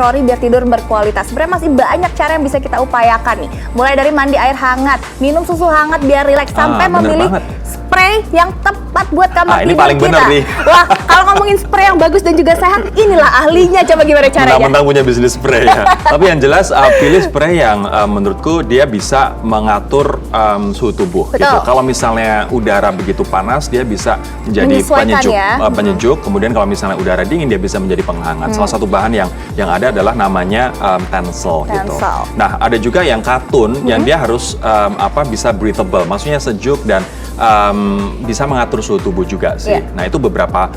Rory biar tidur berkualitas. Sebenarnya masih banyak cara yang bisa kita upayakan nih. Mulai dari mandi air hangat, minum susu hangat biar rileks, sampai memilih spray yang tepat buat kamar ini tidur paling kita. bener nih. Wah, kalau ngomongin spray yang bagus dan juga sehat, inilah ahlinya. Coba gimana caranya? Mentang-mentang punya bisnis spray ya. Tapi yang jelas pilih spray yang menurutku dia bisa mengatur suhu tubuh. Betul. Gitu. Kalau misalnya udara begitu panas, dia bisa menjadi penyejuk. Ya? Penyejuk. Kemudian kalau misalnya udara dingin, dia bisa menjadi penghangat. Salah satu bahan yang ada adalah namanya Tencel. Gitu. Nah, ada juga yang katun yang dia harus bisa breathable, maksudnya sejuk dan bisa mengatur suhu tubuh juga sih. Yeah. Nah, itu beberapa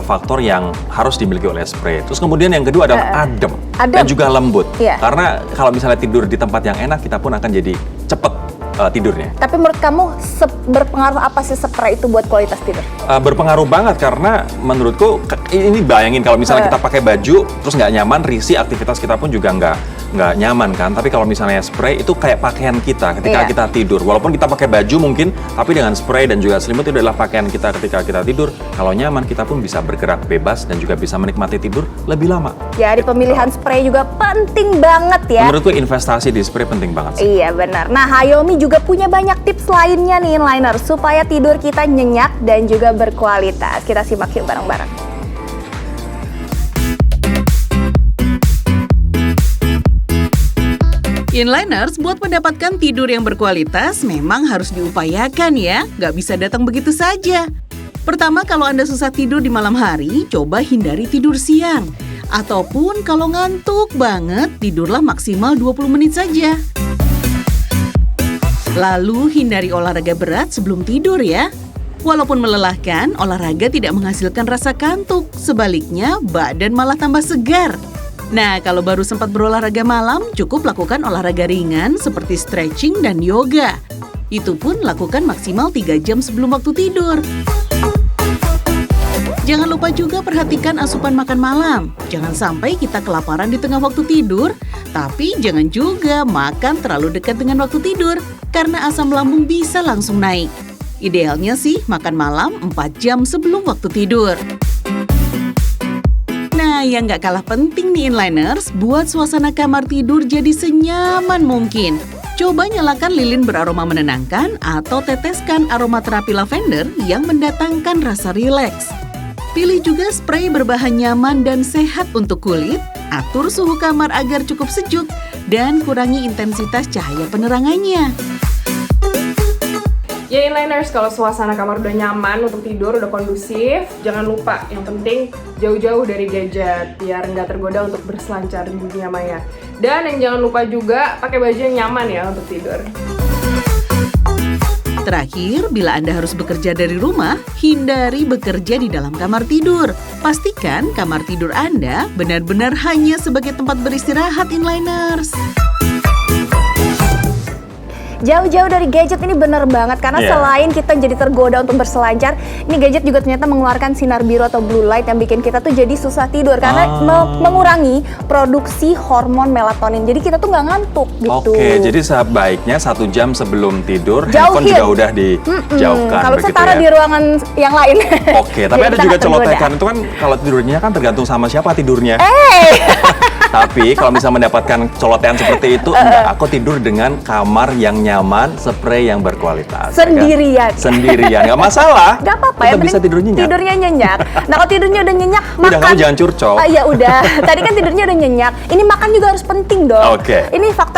faktor yang harus dimiliki oleh spray. Terus kemudian yang kedua adalah adem dan juga lembut. Yeah. Karena kalau misalnya tidur di tempat yang enak, kita pun akan jadi cepet tidurnya. Tapi menurut kamu berpengaruh apa sih spray itu buat kualitas tidur? Berpengaruh banget karena menurutku ini bayangin kalau misalnya kita pakai baju terus nggak nyaman, risih, aktivitas kita pun juga nggak nyaman kan. Tapi kalau misalnya spray itu kayak pakaian kita ketika kita tidur. Walaupun kita pakai baju mungkin, tapi dengan spray dan juga selimut itu adalah pakaian kita ketika kita tidur. Kalau nyaman, kita pun bisa bergerak bebas dan juga bisa menikmati tidur lebih lama. Jadi pemilihan spray juga penting banget ya. Menurutku investasi di spray penting banget sih. Iya benar. Nah, Hayomi juga punya banyak tips lainnya nih Inliners supaya tidur kita nyenyak dan juga berkualitas. Kita simak yuk bareng-bareng. Inliners, buat mendapatkan tidur yang berkualitas memang harus diupayakan ya, nggak bisa datang begitu saja. Pertama, kalau Anda susah tidur di malam hari, coba hindari tidur siang. Ataupun kalau ngantuk banget, tidurlah maksimal 20 menit saja. Lalu hindari olahraga berat sebelum tidur ya. Walaupun melelahkan, olahraga tidak menghasilkan rasa kantuk. Sebaliknya, badan malah tambah segar. Nah, kalau baru sempat berolahraga malam, cukup lakukan olahraga ringan seperti stretching dan yoga. Itu pun lakukan maksimal 3 jam sebelum waktu tidur. Jangan lupa juga perhatikan asupan makan malam. Jangan sampai kita kelaparan di tengah waktu tidur, tapi jangan juga makan terlalu dekat dengan waktu tidur, karena asam lambung bisa langsung naik. Idealnya sih makan malam 4 jam sebelum waktu tidur. Nah, yang nggak kalah penting nih Inliners, buat suasana kamar tidur jadi senyaman mungkin. Coba nyalakan lilin beraroma menenangkan atau teteskan aromaterapi lavender yang mendatangkan rasa rileks. Pilih juga spray berbahan nyaman dan sehat untuk kulit, atur suhu kamar agar cukup sejuk, dan kurangi intensitas cahaya penerangannya. Ya Inliners, kalau suasana kamar udah nyaman untuk tidur, udah kondusif, jangan lupa yang penting jauh-jauh dari gadget biar nggak tergoda untuk berselancar di dunia maya. Dan yang jangan lupa juga pakai baju yang nyaman ya untuk tidur. Terakhir, bila Anda harus bekerja dari rumah, hindari bekerja di dalam kamar tidur. Pastikan kamar tidur Anda benar-benar hanya sebagai tempat beristirahat Inliners. Jauh-jauh dari gadget ini bener banget karena selain kita jadi tergoda untuk berselancar, ini gadget juga ternyata mengeluarkan sinar biru atau blue light yang bikin kita tuh jadi susah tidur karena mengurangi produksi hormon melatonin. Jadi kita tuh nggak ngantuk gitu. Oke, jadi sebaiknya 1 jam sebelum tidur handphone juga udah dijauhkan. Kalau setara di ruangan yang lain. Oke, tapi ada juga colotekan itu kan kalau tidurnya kan tergantung sama siapa tidurnya. Tapi kalau misalnya mendapatkan colotean seperti itu, enggak, aku tidur dengan kamar yang nyaman, spray yang berkualitas. Sendirian. Ya kan? Sendirian, nggak masalah. Nggak apa-apa ya, bisa tidur nyenyak. Tidurnya nyenyak. Nah, kalau tidurnya udah nyenyak, makan. Udah, kamu jangan curcol. Ya udah, tadi kan tidurnya udah nyenyak. Ini makan juga harus penting dong. Oke. Ini faktor